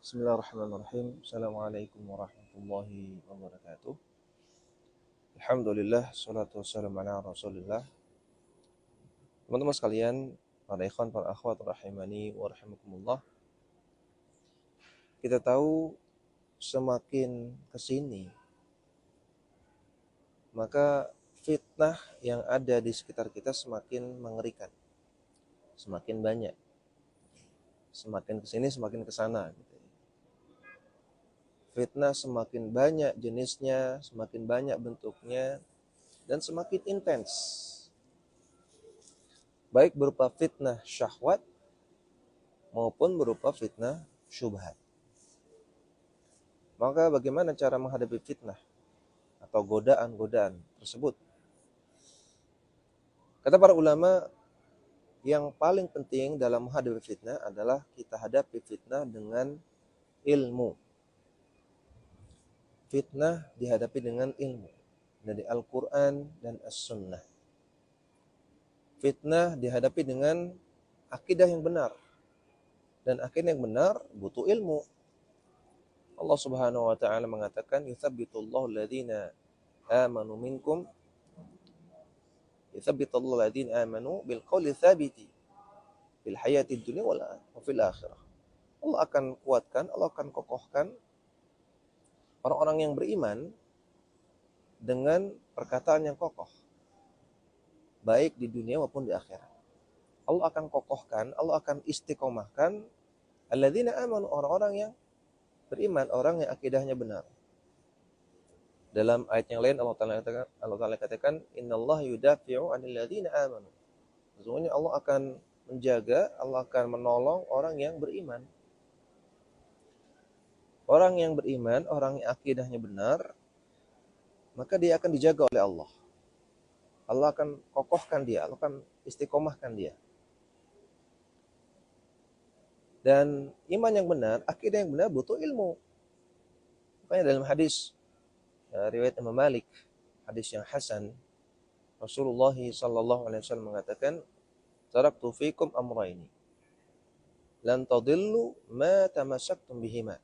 Bismillahirrahmanirrahim. Assalamualaikum warahmatullahi wabarakatuh. Alhamdulillah, salatu wassalamu ala rasulillah. Teman-teman sekalian, para ikhwan, para akhwat, rahimani wa rahimakumullah. Kita tahu semakin kesini, maka fitnah yang ada di sekitar kita semakin mengerikan. Semakin banyak. Semakin kesini, semakin kesana. Fitnah semakin banyak jenisnya, semakin banyak bentuknya, dan semakin intens. Baik berupa fitnah syahwat maupun berupa fitnah syubhat. Maka bagaimana cara menghadapi fitnah atau godaan-godaan tersebut? Kata para ulama, yang paling penting dalam menghadapi fitnah adalah kita hadapi fitnah dengan ilmu. Fitnah dihadapi dengan ilmu dari Al-Quran dan As-Sunnah. Fitnah dihadapi dengan akidah yang benar. Dan akidah yang benar butuh ilmu. Allah Subhanahu wa taala mengatakan yutsabbitullahu alladziina aamanu minkum yutsabbitullahu alladziina aamanu bil qauli tsabiti fil hayatid dunya wa fil akhirah. Allah akan kuatkan, Allah akan kokohkan orang-orang yang beriman dengan perkataan yang kokoh, baik di dunia maupun di akhirat. Allah akan kokohkan, Allah akan istiqomahkan alladzina amanu, orang-orang yang beriman, orang yang akidahnya benar. Dalam ayat yang lain Allah Ta'ala katakan innallaha yudafi'u 'anil ladzina amanu. Sesungguhnya Allah akan menjaga, Allah akan menolong orang yang beriman. Orang yang beriman, orang yang akidahnya benar, maka dia akan dijaga oleh Allah. Allah akan kokohkan dia, Allah akan istiqomahkan dia. Dan iman yang benar, akidah yang benar butuh ilmu. Makanya dalam hadis riwayat Imam Malik, hadis yang hasan, Rasulullah sallallahu alaihi wasallam mengatakan, "Taraktu fikum amrayni, lan tadillu ma tamassaktum bihima."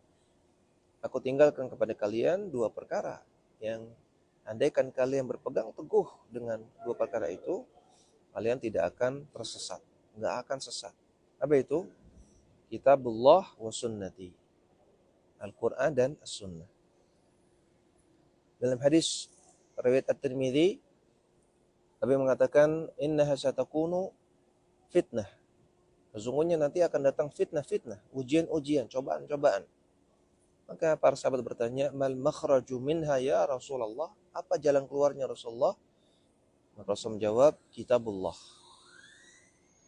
Aku tinggalkan kepada kalian dua perkara yang andaikan kalian berpegang teguh dengan dua perkara itu, kalian tidak akan tersesat, enggak akan sesat. Apa itu? Kitabullah wa sunnati. Al-Quran dan As-Sunnah. Dalam hadis riwayat At-Tirmidzi, Nabi mengatakan innaha satakunu fitnah. Sesungguhnya nanti akan datang fitnah-fitnah, ujian-ujian, cobaan-cobaan. Maka para sahabat bertanya, mal makhraju minha ya Rasulullah? Apa jalan keluarnya Rasulullah? Maka Rasul menjawab, kitabullah.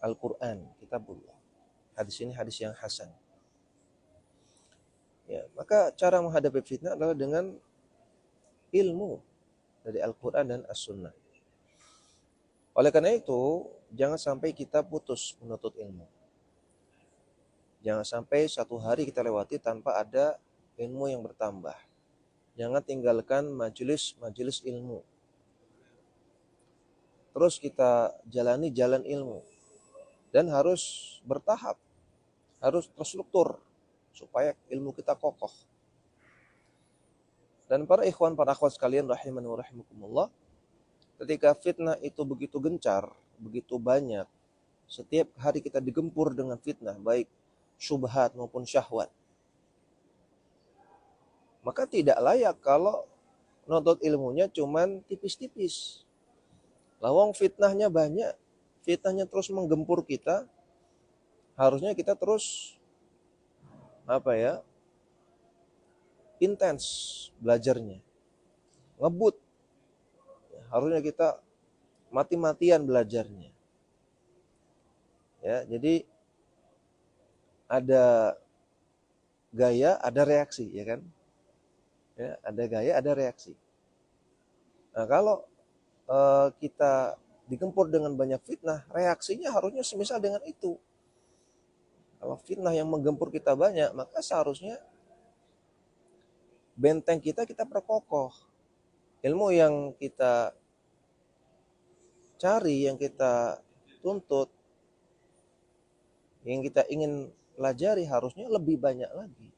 Al-Quran, kitabullah. Hadis ini hadis yang hasan. Ya, maka cara menghadapi fitnah adalah dengan ilmu dari Al-Quran dan As-Sunnah. Oleh karena itu, jangan sampai kita putus menuntut ilmu. Jangan sampai satu hari kita lewati tanpa ada ilmu yang bertambah. Jangan tinggalkan majelis ilmu. Terus kita jalani jalan ilmu. Dan harus bertahap. Harus terstruktur. Supaya ilmu kita kokoh. Dan para ikhwan, para akhwat sekalian, rahimani wa rahimakumullah, ketika fitnah itu begitu gencar, begitu banyak, setiap hari kita digempur dengan fitnah, baik syubhat maupun syahwat, maka tidak layak kalau nuntut ilmunya cuman tipis-tipis. Lawang fitnahnya banyak, fitnahnya terus menggempur kita, harusnya kita terus intens belajarnya, ngebut. Harusnya kita mati-matian belajarnya. Ya, jadi ada gaya, ada reaksi, ya kan? Ya, ada gaya, ada reaksi. Nah, kalau kita digempur dengan banyak fitnah, reaksinya harusnya semisal dengan itu. Kalau fitnah yang menggempur kita banyak, maka seharusnya benteng kita perkokoh. Ilmu yang kita cari, yang kita tuntut, yang kita ingin pelajari harusnya lebih banyak lagi.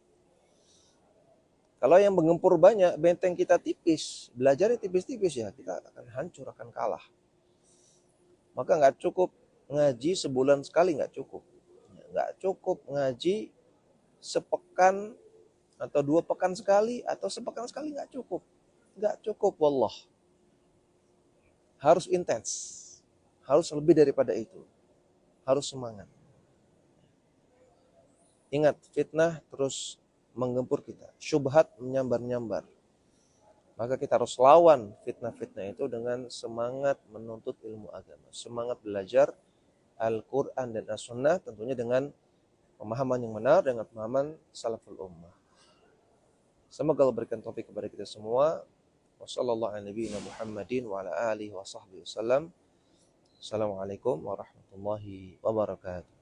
Kalau yang menggempur banyak, benteng kita tipis, belajarnya tipis-tipis ya, kita akan hancur, akan kalah. Maka nggak cukup ngaji sebulan sekali, nggak cukup. Nggak cukup ngaji sepekan atau 2 pekan sekali, atau sepekan sekali nggak cukup. Nggak cukup, wallah. Harus intens. Harus lebih daripada itu. Harus semangat. Ingat, fitnah terus menggempur kita. Syubhat menyambar-nyambar. Maka kita harus lawan fitnah-fitnah itu dengan semangat menuntut ilmu agama. Semangat belajar Al-Quran dan As-Sunnah, tentunya dengan pemahaman yang benar, dengan pemahaman salaful ummah. Semoga Allah berikan taufik kepada kita semua. Wassalamualaikum warahmatullahi wabarakatuh.